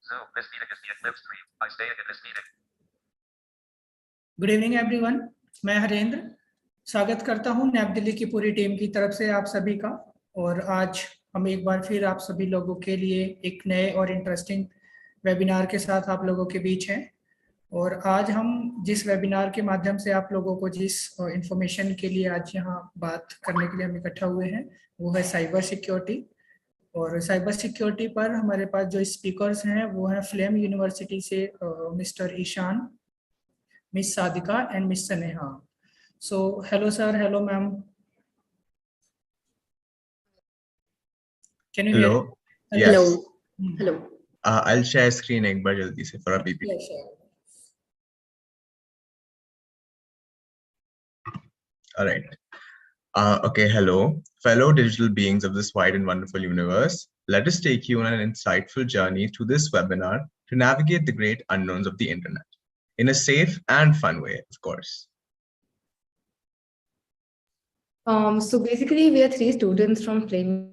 So this meeting is being live streamed. I stay in this meeting. Good evening everyone, मैं हरेंद्र स्वागत करता हूं नैब दिल्ली की पूरी टीम की तरफ से आप सभी का। और आज हम एक बार फिर आप सभी लोगों के लिए एक नए और इंटरेस्टिंग वेबिनार के साथ आप लोगों के बीच हैं। और आज हम जिस वेबिनार के माध्यम से आप लोगों को जिस इंफॉर्मेशन के लिए आज यहाँ बात करने के लिए हम इकट्ठा हुए हैं वो है साइबर सिक्योरिटी। और साइबर सिक्योरिटी पर हमारे पास जो स्पीकर्स हैं वो हैं फ्लेम यूनिवर्सिटी से mister Ishan, Miss Sadika and Miss Saneha. So, hello sir, hello ma'am. Can you Hello. hear? Yes. Hello. Hello. I'll share screen एक बार जल्दी से for a PPT. Yeah, sure. All right. Okay. Hello, fellow digital beings of this wide and wonderful universe. Let us take you on an insightful journey through this webinar to navigate the great unknowns of the internet in a safe and fun way, of course. So basically, we are 3 students from Flame.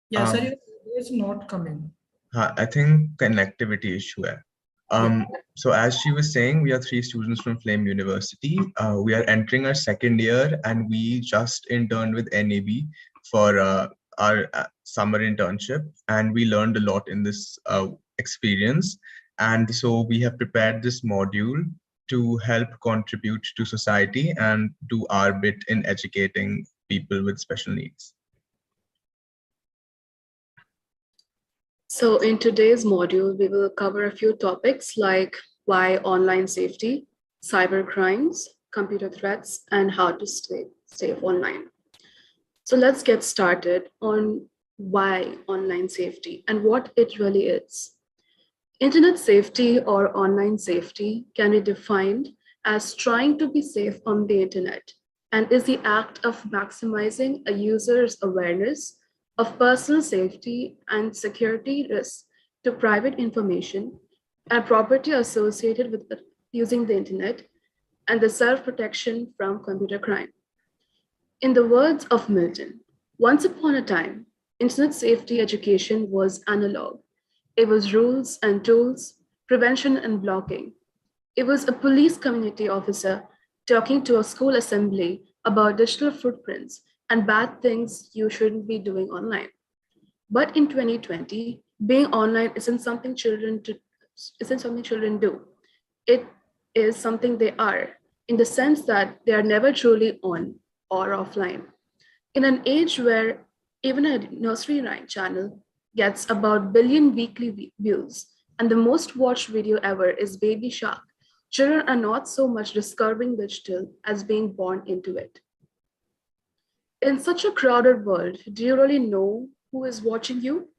Yeah, sir, it's not coming. I think connectivity issue है. So as she was saying, we are 3 students from Flame University. We are entering our second year and we just interned with NAB for our summer internship, and we learned a lot in this experience. And so we have prepared this module to help contribute to society and do our bit in educating people with special needs. So in today's module, we will cover a few topics like why online safety, cybercrimes, computer threats, and how to stay safe online. So let's get started on why online safety and what it really is. Internet safety or online safety can be defined as trying to be safe on the internet and is the act of maximizing a user's awareness of personal safety and security risks to private information and property associated with using the internet, and the self-protection from computer crime. In the words of Milton, once upon a time, internet safety education was analog. It was rules and tools, prevention and blocking. It was a police community officer talking to a school assembly about digital footprints and bad things you shouldn't be doing online. But in 2020, being online isn't something children do. It is something they are, in the sense that they are never truly on or offline. In an age where even a nursery rhyme channel gets about billion weekly views, and the most watched video ever is Baby Shark, children are not so much discovering digital as being born into it. In such a crowded world, do you really know who is watching you?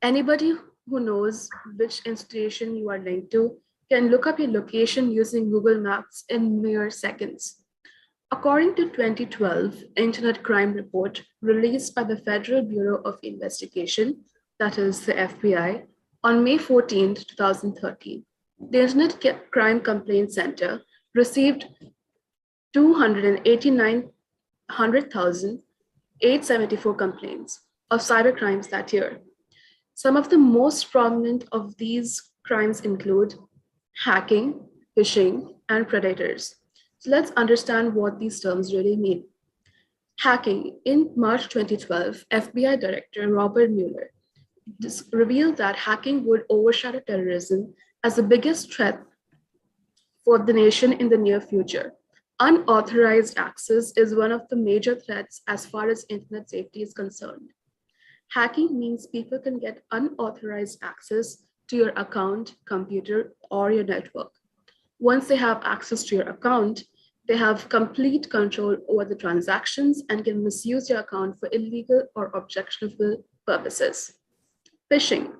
Anybody who knows which institution you are linked to can look up your location using Google Maps in mere seconds. According to 2012 Internet Crime Report released by the Federal Bureau of Investigation, that is the FBI, on May 14, 2013, the Internet Crime Complaint Center received 100,874 complaints of cybercrimes that year. Some of the most prominent of these crimes include hacking, phishing, and predators. So let's understand what these terms really mean. Hacking. In March 2012, FBI Director Robert Mueller revealed that hacking would overshadow terrorism as the biggest threat for the nation in the near future. Unauthorized access is one of the major threats as far as internet safety is concerned. Hacking means people can get unauthorized access to your account, computer, or your network. Once they have access to your account, they have complete control over the transactions and can misuse your account for illegal or objectionable purposes. Phishing.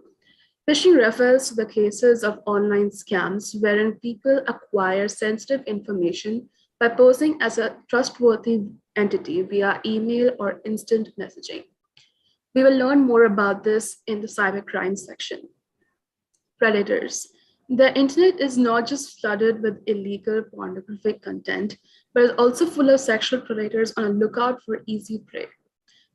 Phishing refers to the cases of online scams wherein people acquire sensitive information by posing as a trustworthy entity via email or instant messaging. We will learn more about this in the cybercrime section. Predators. The internet is not just flooded with illegal pornographic content, but is also full of sexual predators on a lookout for easy prey.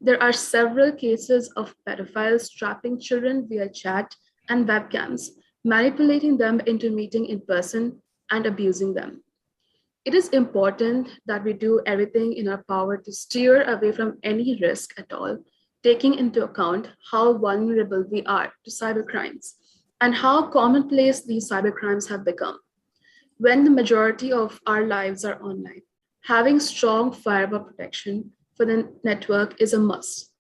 There are several cases of pedophiles trapping children via chat and webcams, manipulating them into meeting in person and abusing them. It is important that we do everything in our power to steer away from any risk at all, taking into account how vulnerable we are to cybercrimes and how commonplace these cybercrimes have become. When the majority of our lives are online, having strong firewall protection for the network is a must.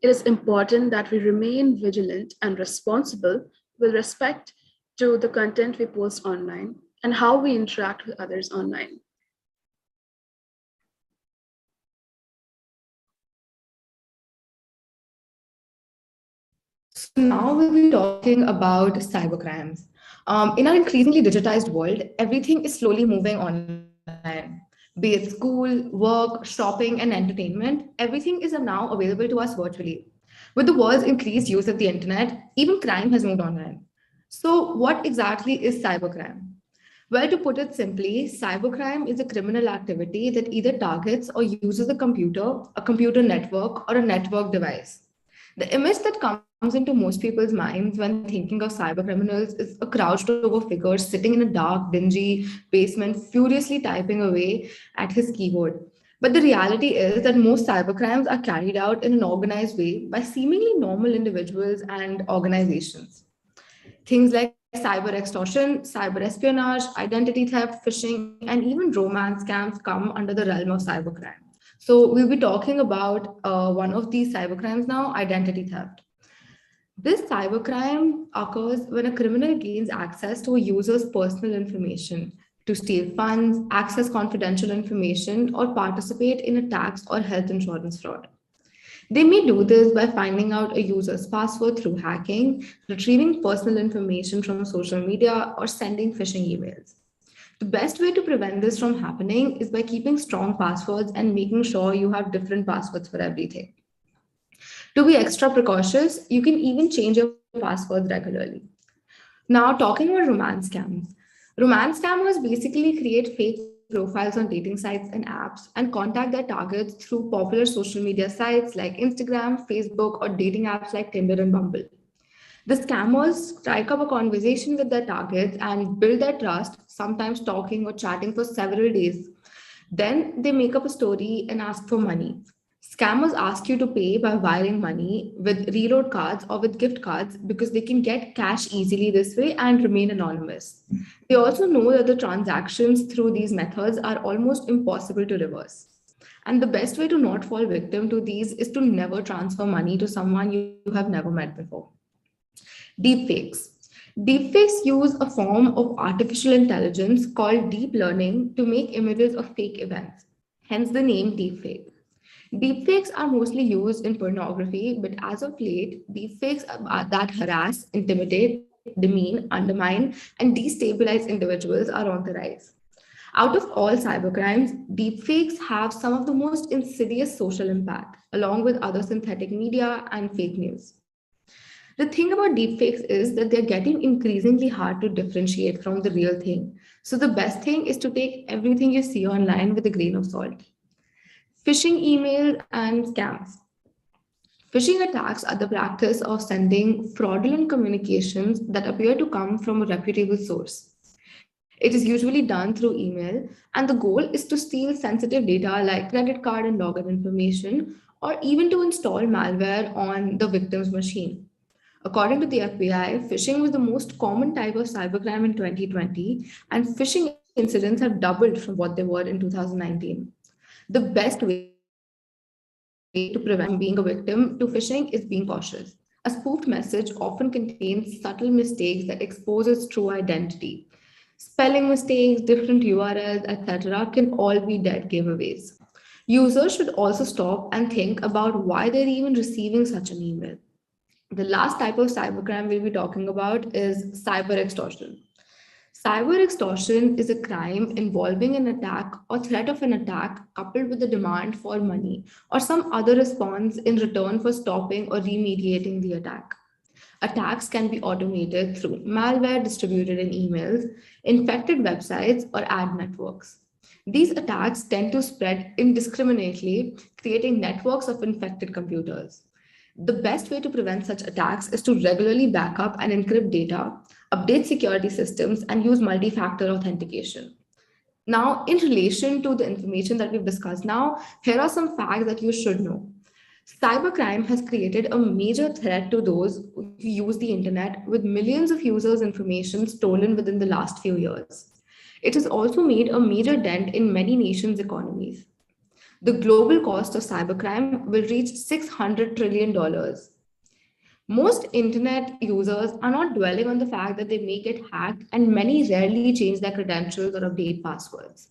It is important that we remain vigilant and responsible with respect to the content we post online and how we interact with others online. So now we'll be talking about cybercrimes. In our increasingly digitized world, everything is slowly moving online. Be it school, work, shopping, and entertainment, everything is now available to us virtually. With the world's increased use of the internet, even crime has moved online. So, what exactly is cybercrime? Well, to put it simply, cybercrime is a criminal activity that either targets or uses a computer network, or a network device. The image that comes into most people's minds when thinking of cybercriminals is a crouched over figure sitting in a dark, dingy basement, furiously typing away at his keyboard. But the reality is that most cybercrimes are carried out in an organized way by seemingly normal individuals and organizations. Things like cyber extortion, cyber espionage, identity theft, phishing, and even romance scams come under the realm of cybercrime. So, we'll be talking about one of these cybercrimes now, identity theft. This cybercrime occurs when a criminal gains access to a user's personal information to steal funds, access confidential information, or participate in a tax or health insurance fraud. They may do this by finding out a user's password through hacking, retrieving personal information from social media, or sending phishing emails. The best way to prevent this from happening is by keeping strong passwords and making sure you have different passwords for everything. To be extra precautious, you can even change your passwords regularly. Now, talking about romance scams. Romance scammers basically create fake profiles on dating sites and apps and contact their targets through popular social media sites like Instagram, Facebook, or dating apps like Tinder and Bumble. The scammers strike up a conversation with their targets and build their trust, sometimes talking or chatting for several days. Then they make up a story and ask for money. Scammers ask you to pay by wiring money with reload cards or with gift cards because they can get cash easily this way and remain anonymous. They also know that the transactions through these methods are almost impossible to reverse. And the best way to not fall victim to these is to never transfer money to someone you have never met before. Deepfakes. Deepfakes use a form of artificial intelligence called deep learning to make images of fake events, hence the name deepfake. Deepfakes are mostly used in pornography, but as of late, deepfakes that harass, intimidate, demean, undermine, and destabilize individuals are on the rise. Out of all cybercrimes, deepfakes have some of the most insidious social impact, along with other synthetic media and fake news. The thing about deepfakes is that they're getting increasingly hard to differentiate from the real thing. So the best thing is to take everything you see online with a grain of salt. Phishing emails and scams. Phishing attacks are the practice of sending fraudulent communications that appear to come from a reputable source. It is usually done through email, and the goal is to steal sensitive data like credit card and login information, or even to install malware on the victim's machine. According to the FBI, phishing was the most common type of cybercrime in 2020, and phishing incidents have doubled from what they were in 2019. The best way to prevent someone from being a victim to phishing is being cautious. A spoofed message often contains subtle mistakes that expose its true identity. Spelling mistakes, different URLs, etc. can all be dead giveaways. Users should also stop and think about why they're even receiving such an email. The last type of cybercrime we'll be talking about is cyber extortion. Cyber extortion is a crime involving an attack or threat of an attack coupled with a demand for money or some other response in return for stopping or remediating the attack. Attacks can be automated through malware distributed in emails, infected websites, or ad networks. These attacks tend to spread indiscriminately, creating networks of infected computers. The best way to prevent such attacks is to regularly back up and encrypt data, update security systems, and use multi-factor authentication. Now, in relation to the information that we've discussed now, here are some facts that you should know. Cybercrime has created a major threat to those who use the internet, with millions of users' information stolen within the last few years. It has also made a major dent in many nations' economies. The global cost of cybercrime will reach $600 trillion. Most internet users are not dwelling on the fact that they may get hacked, and many rarely change their credentials or update passwords.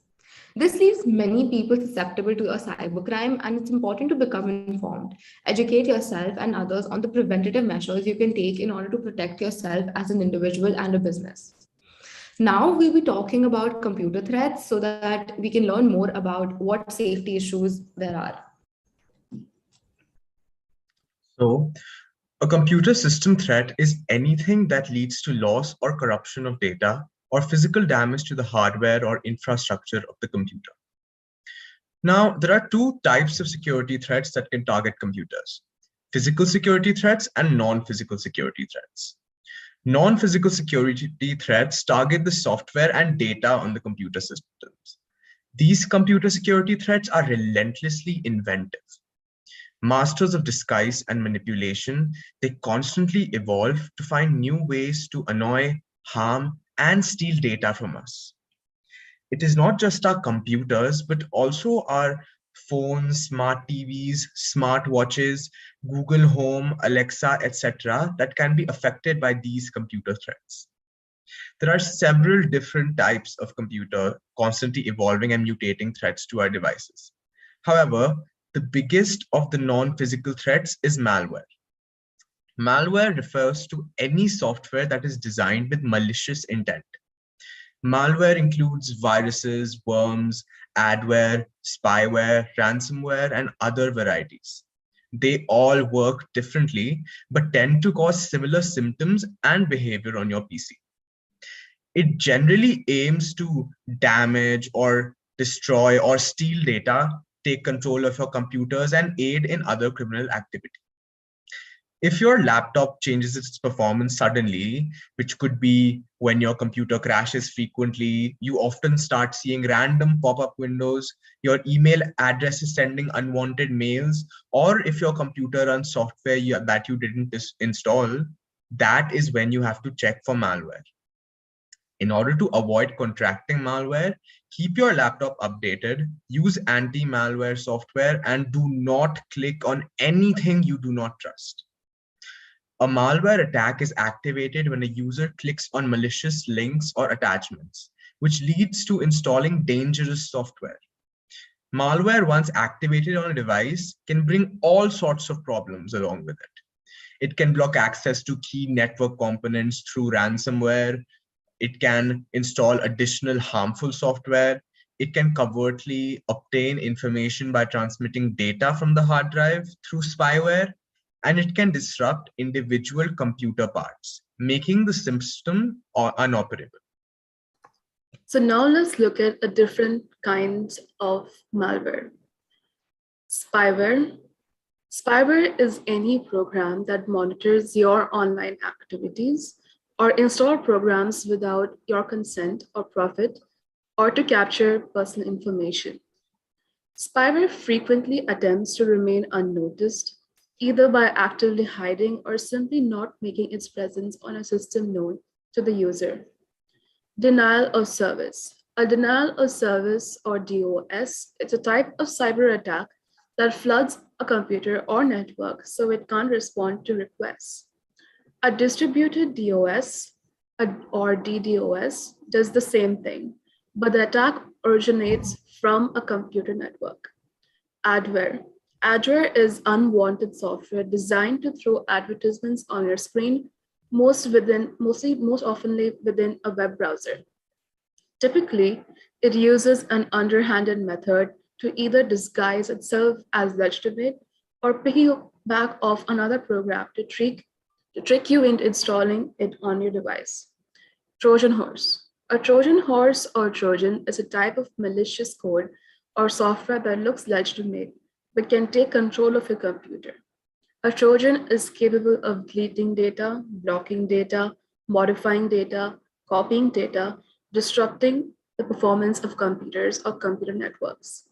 This leaves many people susceptible to a cybercrime, and it's important to become informed. Educate yourself and others on the preventative measures you can take in order to protect yourself as an individual and a business. Now we'll be talking about computer threats so that we can learn more about what safety issues there are. So, a computer system threat is anything that leads to loss or corruption of data or physical damage to the hardware or infrastructure of the computer. Now, there are two types of security threats that can target computers: physical security threats and non-physical security threats. Non-physical security threats target the software and data on the computer systems. These computer security threats are relentlessly inventive. Masters of disguise and manipulation, they constantly evolve to find new ways to annoy, harm, and steal data from us. It is not just our computers, but also our phones, smart TVs, smart watches, Google Home, Alexa, etc., that can be affected by these computer threats. There are several different types of computer constantly evolving and mutating threats to our devices. However, the biggest of the non-physical threats is malware. Malware refers to any software that is designed with malicious intent. Malware includes viruses, worms, adware, spyware, ransomware, and other varieties. They all work differently, but tend to cause similar symptoms and behavior on your PC. It generally aims to damage or destroy or steal data, take control of your computers, and aid in other criminal activity. If your laptop changes its performance suddenly, which could be when your computer crashes frequently, you often start seeing random pop-up windows, your email address is sending unwanted mails, or if your computer runs software that you didn't install, that is when you have to check for malware. In order to avoid contracting malware, keep your laptop updated, use anti-malware software, and do not click on anything you do not trust. A malware attack is activated when a user clicks on malicious links or attachments, which leads to installing dangerous software. Malware, once activated on a device, can bring all sorts of problems along with it. It can block access to key network components through ransomware. It can install additional harmful software. It can covertly obtain information by transmitting data from the hard drive through spyware. And it can disrupt individual computer parts, making the system inoperable. So now let's look at a different kinds of malware. Spyware. Spyware is any program that monitors your online activities or install programs without your consent or profit, or to capture personal information. Spyware frequently attempts to remain unnoticed, either by actively hiding or simply not making its presence on a system known to the user. Denial of service. A denial of service, or DOS, is a type of cyber attack that floods a computer or network so it can't respond to requests. A distributed DOS or DDoS does the same thing, but the attack originates from a computer network. Adware. Adware is unwanted software designed to throw advertisements on your screen, most often within a web browser. Typically, it uses an underhanded method to either disguise itself as legitimate or piggyback off another program to trick to trick you into installing it on your device. Trojan horse. A Trojan horse or Trojan is a type of malicious code or software that looks legitimate but can take control of your computer. A Trojan is capable of deleting data, blocking data, modifying data, copying data, disrupting the performance of computers or computer networks.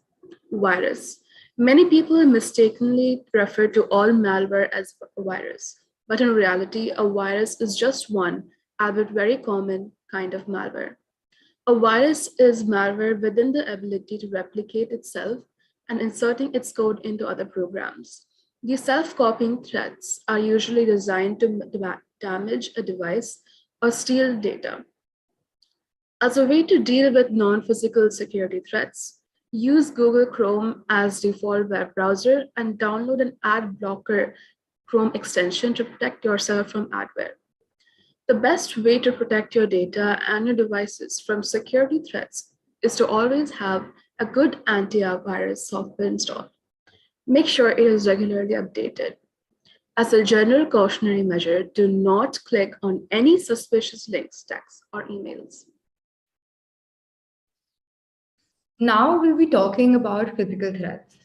Virus. Many people mistakenly refer to all malware as a virus, but in reality, a virus is just one, albeit very common, kind of malware. A virus is malware within the ability to replicate itself and inserting its code into other programs. These self-copying threats are usually designed to damage a device or steal data. As a way to deal with non-physical security threats, use Google Chrome as default web browser and download an ad blocker Chrome extension to protect yourself from adware. The best way to protect your data and your devices from security threats is to always have a good antivirus software installed. Make sure it is regularly updated. As a general cautionary measure, do not click on any suspicious links, texts, or emails. Now we'll be talking about physical threats.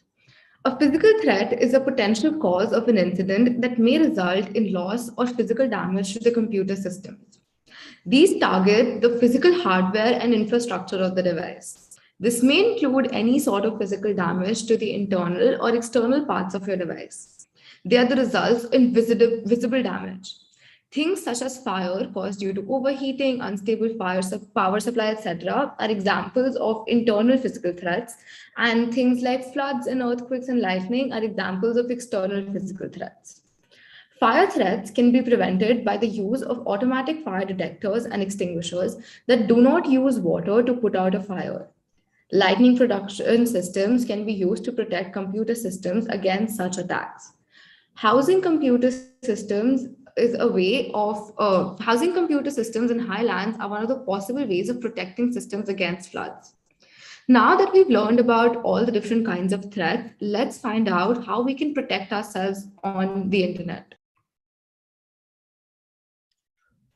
A physical threat is a potential cause of an incident that may result in loss or physical damage to the computer systems. These target the physical hardware and infrastructure of the device. This may include any sort of physical damage to the internal or external parts of your device. They are the results in visible damage. Things such as fire caused due to overheating, unstable power supply, etc., are examples of internal physical threats, and things like floods and earthquakes and lightning are examples of external physical threats. Fire threats can be prevented by the use of automatic fire detectors and extinguishers that do not use water to put out a fire. Lightning production systems can be used to protect computer systems against such attacks. Housing computer systems in highlands are one of the possible ways of protecting systems against floods. Now that we've learned about all the different kinds of threats, let's find out how we can protect ourselves on the internet.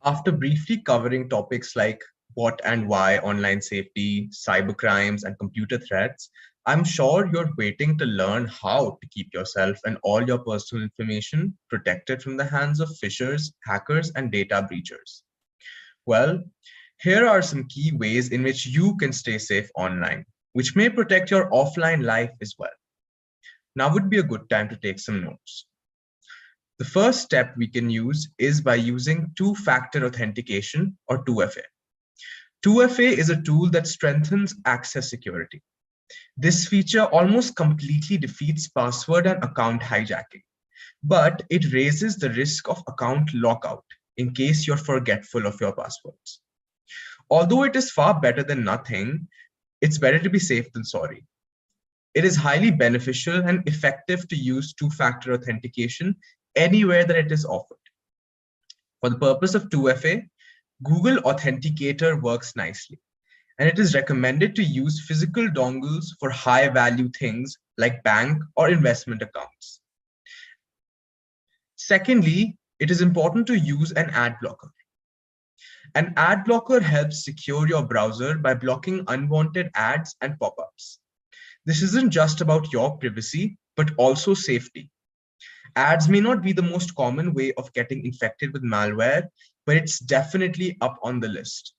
After briefly covering topics like what and why online safety, cybercrimes, and computer threats, I'm sure you're waiting to learn how to keep yourself and all your personal information protected from the hands of phishers, hackers, and data breachers. Well, here are some key ways in which you can stay safe online, which may protect your offline life as well. Now would be a good time to take some notes. The first step we can use is by using two-factor authentication or 2FA. 2FA is a tool that strengthens access security. This feature almost completely defeats password and account hijacking, but it raises the risk of account lockout in case you're forgetful of your passwords. Although it is far better than nothing, it's better to be safe than sorry. It is highly beneficial and effective to use two-factor authentication anywhere that it is offered. For the purpose of 2FA, Google Authenticator works nicely, and it is recommended to use physical dongles for high-value things like bank or investment accounts. Secondly, it is important to use an ad blocker. An ad blocker helps secure your browser by blocking unwanted ads and pop-ups. This isn't just about your privacy, but also safety. Ads may not be the most common way of getting infected with malware, but it's definitely up on the list.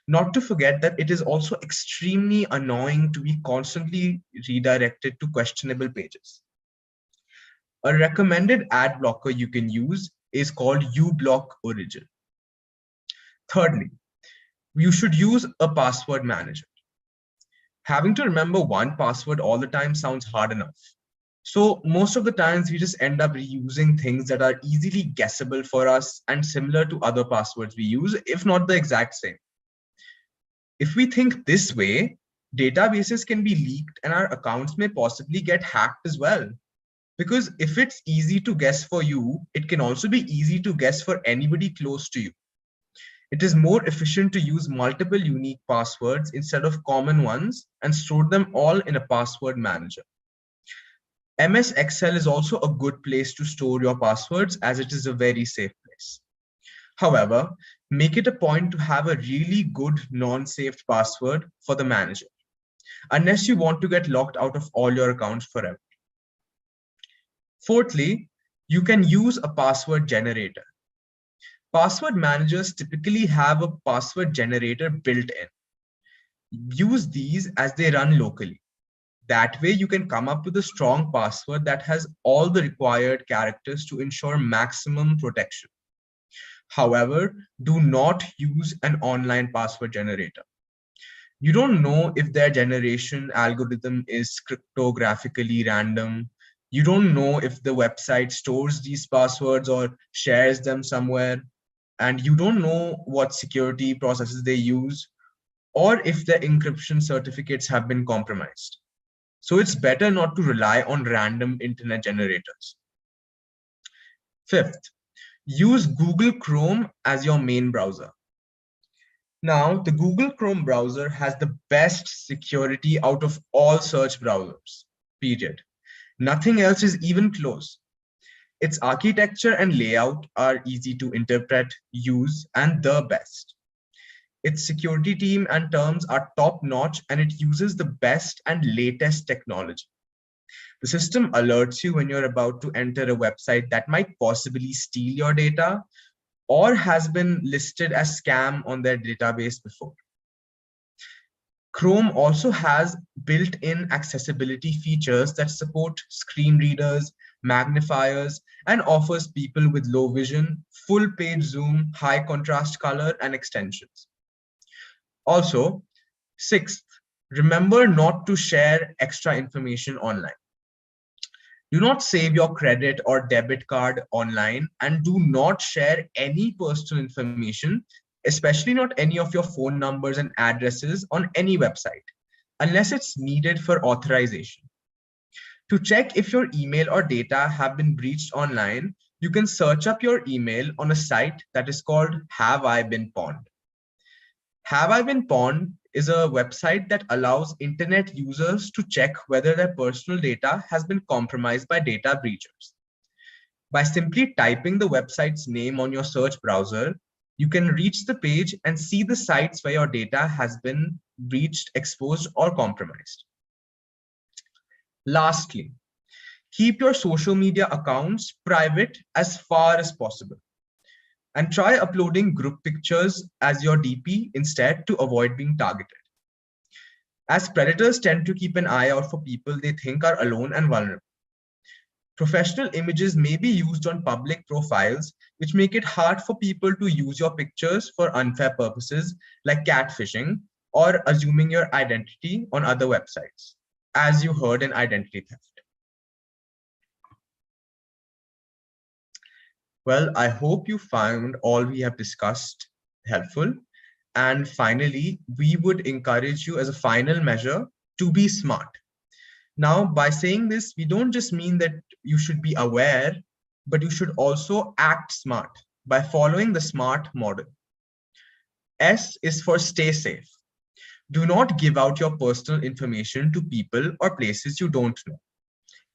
Not to forget that it is also extremely annoying to be constantly redirected to questionable pages. A recommended ad blocker you can use is called uBlock Origin. Thirdly, you should use a password manager. Having to remember one password all the time sounds hard enough. So most of the times we just end up reusing things that are easily guessable for us and similar to other passwords we use, if not the exact same. If we think this way, databases can be leaked and our accounts may possibly get hacked as well. Because if it's easy to guess for you, it can also be easy to guess for anybody close to you. It is more efficient to use multiple unique passwords instead of common ones and store them all in a password manager. MS Excel is also a good place to store your passwords as it is a very safe place. However, make it a point to have a really good non-saved password for the manager, unless you want to get locked out of all your accounts forever. Fourthly, you can use a password generator. Password managers typically have a password generator built in. Use these as they run locally. That way you can come up with a strong password that has all the required characters to ensure maximum protection. However, do not use an online password generator. You don't know if their generation algorithm is cryptographically random. You don't know if the website stores these passwords or shares them somewhere. And you don't know what security processes they use, or if their encryption certificates have been compromised. So it's better not to rely on random internet generators. Fifth, use Google Chrome as your main browser. Now, the Google Chrome browser has the best security out of all search browsers, period. Nothing else is even close. Its architecture and layout are easy to interpret, use, and the best. Its security team and terms are top-notch, and it uses the best and latest technology. The system alerts you when you're about to enter a website that might possibly steal your data or has been listed as scam on their database before. Chrome also has built-in accessibility features that support screen readers, magnifiers, and offers people with low vision, full page zoom, high contrast color, and extensions. Also, sixth, remember not to share extra information online. Do not save your credit or debit card online, and do not share any personal information, especially not any of your phone numbers and addresses on any website, unless it's needed for authorization. To check if your email or data have been breached online, you can search up your email on a site that is called Have I Been Pwned? Have I Been Pwned is a website that allows internet users to check whether their personal data has been compromised by data breachers. By simply typing the website's name on your search browser, you can reach the page and see the sites where your data has been breached, exposed, or compromised. Lastly, keep your social media accounts private as far as possible, and try uploading group pictures as your DP instead to avoid being targeted, as predators tend to keep an eye out for people they think are alone and vulnerable. Professional images may be used on public profiles, which make it hard for people to use your pictures for unfair purposes like catfishing or assuming your identity on other websites, as you heard in identity theft. Well, I hope you found all we have discussed helpful. And finally, we would encourage you as a final measure to be smart. Now, by saying this, we don't just mean that you should be aware, but you should also act smart by following the SMART model. S is for stay safe. Do not give out your personal information to people or places you don't know.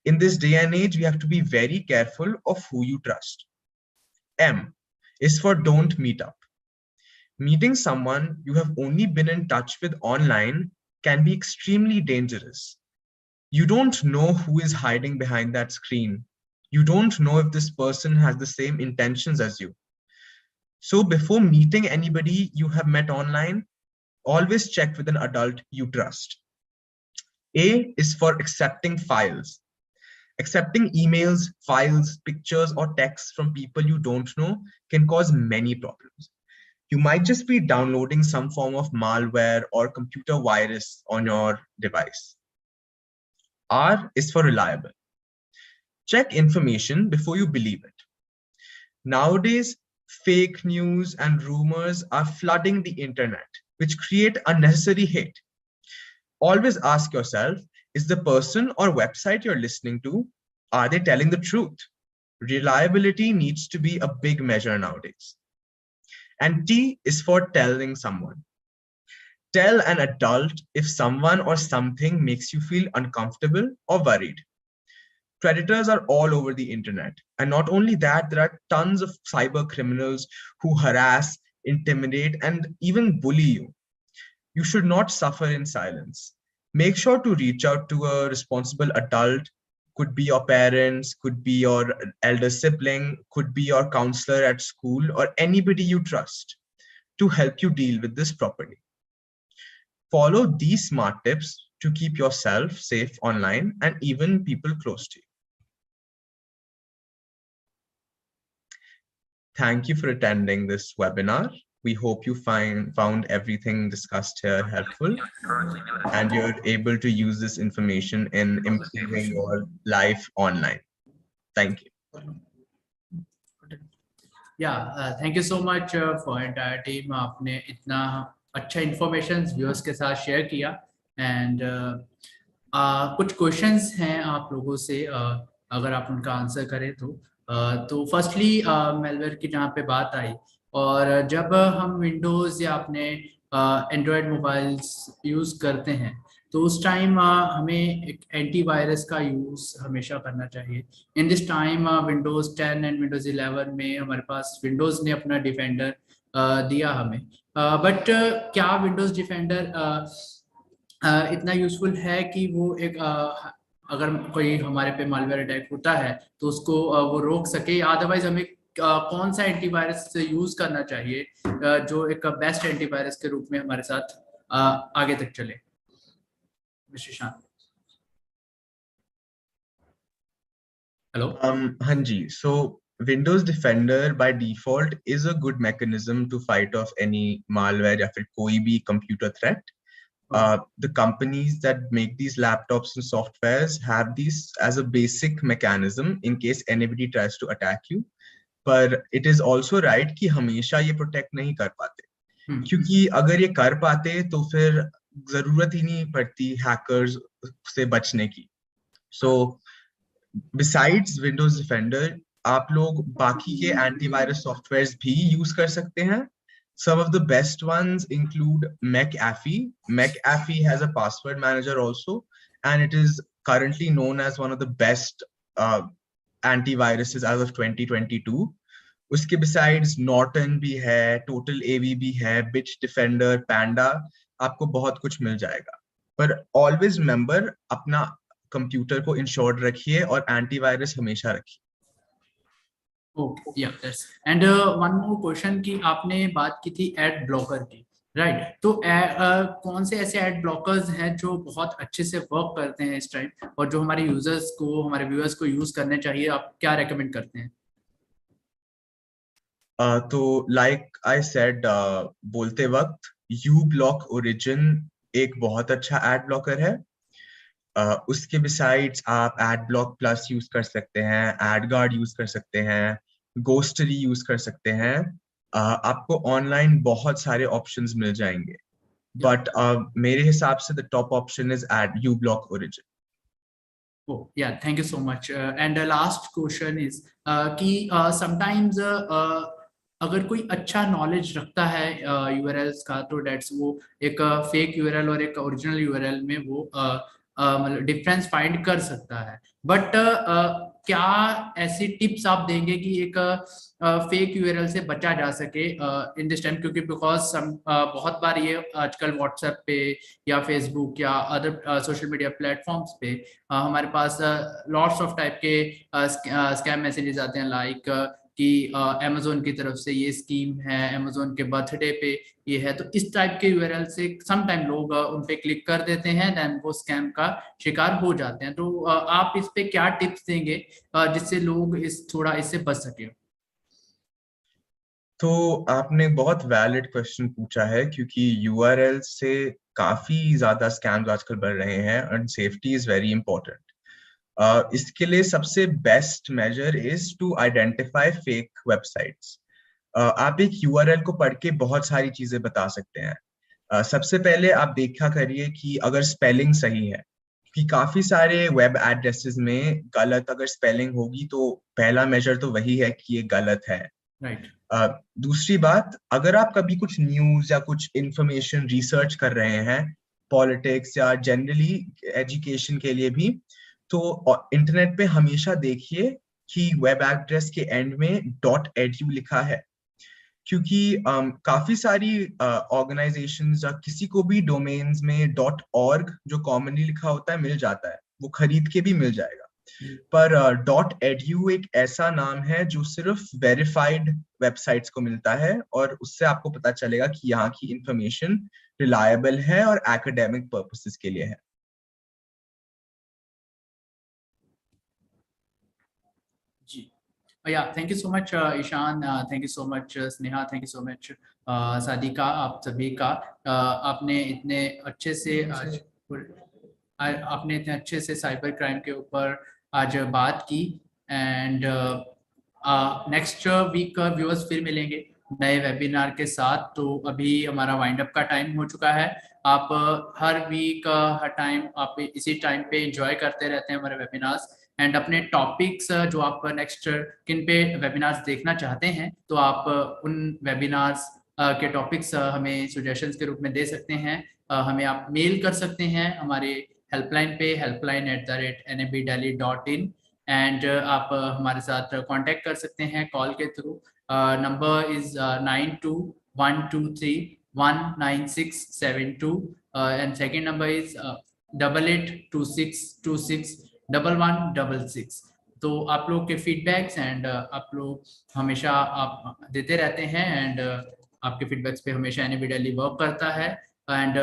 In this day and age, we have to be very careful of who you trust. M is for don't meet up. Meeting someone you have only been in touch with online can be extremely dangerous. You don't know who is hiding behind that screen. You don't know if this person has the same intentions as you. So before meeting anybody you have met online, always check with an adult you trust. A is for accepting files. Accepting emails, files, pictures, or texts from people you don't know can cause many problems. You might just be downloading some form of malware or computer virus on your device. R is for reliable. Check information before you believe it. Nowadays, fake news and rumors are flooding the internet, which create unnecessary hate. Always ask yourself, is the person or website you're listening to, are they telling the truth? Reliability needs to be a big measure nowadays. And T is for telling someone. Tell an adult if someone or something makes you feel uncomfortable or worried. Predators are all over the internet. And not only that, there are tons of cyber criminals who harass, intimidate, and even bully you. You should not suffer in silence. Make sure to reach out to a responsible adult, could be your parents, could be your elder sibling, could be your counselor at school, or anybody you trust to help you deal with this properly. Follow these smart tips to keep yourself safe online and even people close to you. Thank you for attending this webinar. We hope you found everything discussed here helpful and you're able to use this information in improving your life online. Thank you. Yeah, thank you so much for entire team. आपने इतना अच्छा information viewers के साथ share किया and कुछ questions हैं आप लोगों से अगर आप उनका आंसर करें तो फर्स्टली मेलवेयर की जहाँ पे बात आई और जब हम विंडोज़ या अपने एंड्रॉयड मोबाइल्स यूज़ करते हैं तो उस टाइम हमें एक एंटीवायरस का यूज़ हमेशा करना चाहिए. In this time Windows 10 and Windows 11 में हमारे पास विंडोज़ ने अपना डिफेंडर दिया हमें, बट क्या विंडोज़ डिफेंडर इतना यूज़फुल है कि वो एक अगर कोई हमारे पे मालवेयर अटैक होता है तो उसको वो रोक सके, अदरवाइज हमें कौन सा एंटीवायरस यूज़ करना चाहिए जो एक बेस्ट एंटीवायरस के रूप में हमारे साथ आगे तक चले? Hello. Hanji. So Windows Defender by default is a good mechanism to fight off any malware या फिर कोई भी computer threat. The companies that make these laptops and softwares have these as a basic mechanism in case anybody tries to attack you. पर it is also right कि हमेशा ये protect नहीं कर पाते, क्योंकि अगर ये कर पाते तो फिर जरूरत ही नहीं पड़ती हैकर्स से बचने की. So besides Windows Defender, आप लोग बाकी के एंटीवायरस सॉफ्टवेयर्स भी यूज कर सकते हैं. Some of the best ones include McAfee. McAfee has a password manager also, and it is currently known as one of the best antiviruses as of 2022. उसके besides Norton भी है, Total AV भी है, Bitch Defender, Panda, आपको बहुत कुछ मिल जाएगा. पर always remember अपना कंप्यूटर को इंश्योर्ड रखिए और एंटीवायरस हमेशा रखिए. ओके, या that's and one more question कि आपने बात की थी एड ब्लॉकर की, राइट? तो कौन से ऐसे एड ब्लॉकर्स हैं जो बहुत अच्छे से वर्क करते हैं इस टाइम और जो हमारे यूजर्स को, हमारे व्यूअर्स को यूज करने चाहिए? आप क्या रेकमेंड करते हैं? तो लाइक आई सेड बोलते वक्त uBlock Origin एक बहुत अच्छा एड ब्लॉकर है. उसके बिसाइड्स आप एडब्लॉक प्लस यूज कर सकते हैं, एडगार्ड यूज कर सकते हैं, गोस्टरी यूज कर सकते हैं. आपको ऑनलाइन बहुत सारे ऑप्शंस मिल जाएंगे, बट मेरे हिसाब से the top option is uBlock Origin. Oh, yeah, thank you so much. And the last question is कि sometimes अगर कोई अच्छा नॉलेज रखता है URLs का तो डेट्स वो एक फेक URL और एक ओरिजिनल URL में वो मतलब डिफरेंस फाइंड कर सकता है, बट क्या ऐसी टिप्स आप देंगे कि एक फेक URL से बचा जा सके इन दिस टाइम? क्योंकि बिकॉज बहुत बार ये आजकल व्हाट्सएप पे या फेसबुक या अदर सोशल मीडिया प्लेटफॉर्म्स पे हमारे पास लॉट्स ऑफ टाइप के स्कैम मैसेजेस आते हैं, लाइक कि अमेजोन की तरफ से ये स्कीम है, अमेजोन के बर्थडे पे ये है. तो इस टाइप के URL से सम टाइम लोग उन पे क्लिक कर देते हैं, देन वो स्कैम का शिकार हो जाते हैं. तो आप इस पे क्या टिप्स देंगे जिससे लोग थोड़ा इससे बच सके? तो आपने बहुत वैलिड क्वेश्चन पूछा है, क्योंकि URL से काफी ज्यादा स्कैम्स आजकल बढ़ रहे हैं and safety is very important. इसके लिए सबसे best measure is to identify fake websites. आप एक URL को पढ़ के बहुत सारी चीजें बता सकते हैं. सबसे पहले आप देखा करिए कि अगर स्पेलिंग सही है, कि काफी सारे वेब एड्रेसेस में गलत अगर स्पेलिंग होगी तो पहला मेजर तो वही है कि ये गलत है, राइट? दूसरी बात, अगर आप कभी कुछ न्यूज या कुछ इंफॉर्मेशन रिसर्च कर रहे हैं पॉलिटिक्स या जनरली एजुकेशन के लिए भी, तो इंटरनेट पे हमेशा देखिए कि वेब एड्रेस के एंड में .edu लिखा है, क्योंकि काफी सारी ऑर्गेनाइजेशंस या किसी को भी डोमेन्स में .org जो कॉमनली लिखा होता है मिल जाता है, वो खरीद के भी मिल जाएगा। पर .edu एक ऐसा नाम है जो सिर्फ वेरीफाइड वेबसाइट्स को मिलता है, और उससे आपको पता चलेगा कि यहाँ की इंफॉर्मेशन रिलायबल है और एकेडमिक पर्पसेस के लिए है। जी, yeah, thank you so much Ishan, thank you so much Sneha, thank you so much Sadiqa, आप सभी का आपने इतने अच्छे से साइबर क्राइम के ऊपर आज बात की। एंड नेक्स्ट वीक व्यूअर्स फिर मिलेंगे नए वेबिनार के साथ। तो अभी हमारा वाइंड अप का टाइम हो चुका है। आप हर वीक हर टाइम आप इसी टाइम पे एंजॉय करते रहते हैं हमारे वेबिनार्स। एंड अपने टॉपिक्स जो आप नेक्स्ट किन पे वेबिनार्स देखना चाहते हैं, तो आप उन वेबिनार्स के टॉपिक्स हमें सजेशंस के रूप में दे सकते हैं। हमें आप मेल कर सकते हैं हमारे हेल्पलाइन पे helpline@nabdelhi.in। एंड आप हमारे साथ कांटेक्ट कर सकते हैं कॉल के through. Number is 9212319672 and second number is 8826261166। तो आप लोग के फीडबैक्स एंड आप लोग हमेशा आप देते रहते हैं, एंड आपके फीडबैक्स पे हमेशा एनएबी दिल्ली वर्क करता है। एंड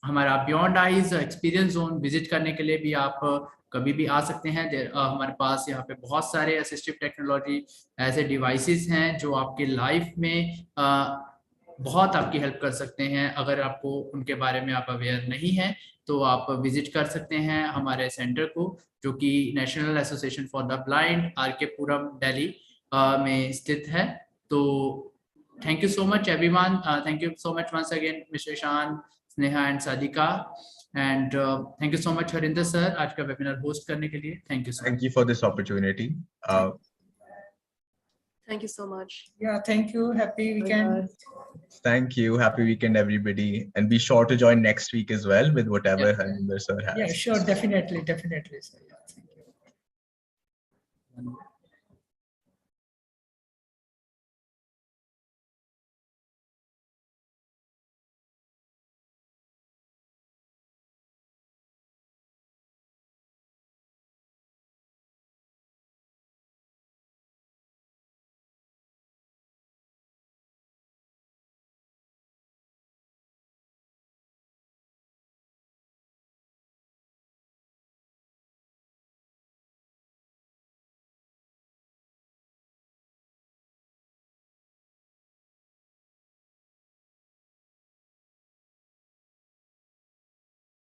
हमारा beyond eyes experience zone visit करने के लिए भी आप कभी भी आ सकते हैं। हमारे पास यहाँ पे बहुत सारे असिस्टिव टेक्नोलॉजी ऐसे डिवाइसेस हैं जो आपके लाइफ में बहुत आपकी हेल्प कर सकते हैं। अगर आपको उनके बारे में आप अवेयर नहीं हैं तो आप विजिट कर सकते हैं हमारे सेंटर को, जो कि National Association for the Blind R K. Puram Delhi में स्थित है। तो thank you so much everyone, thank you so much once again mister Ishan, Sneha and Sadika, and thank you so much Harinder sir आज का वेबिनार होस्ट करने के लिए। Thank you so much. Thank you for this opportunity. Thank you so much. Yeah, thank you. Happy weekend. Thank you. Happy weekend, everybody. And be sure to join next week as well with whatever Yeah. Harinder sir has. Yeah, sure. Definitely. Sir. Yeah, thank you.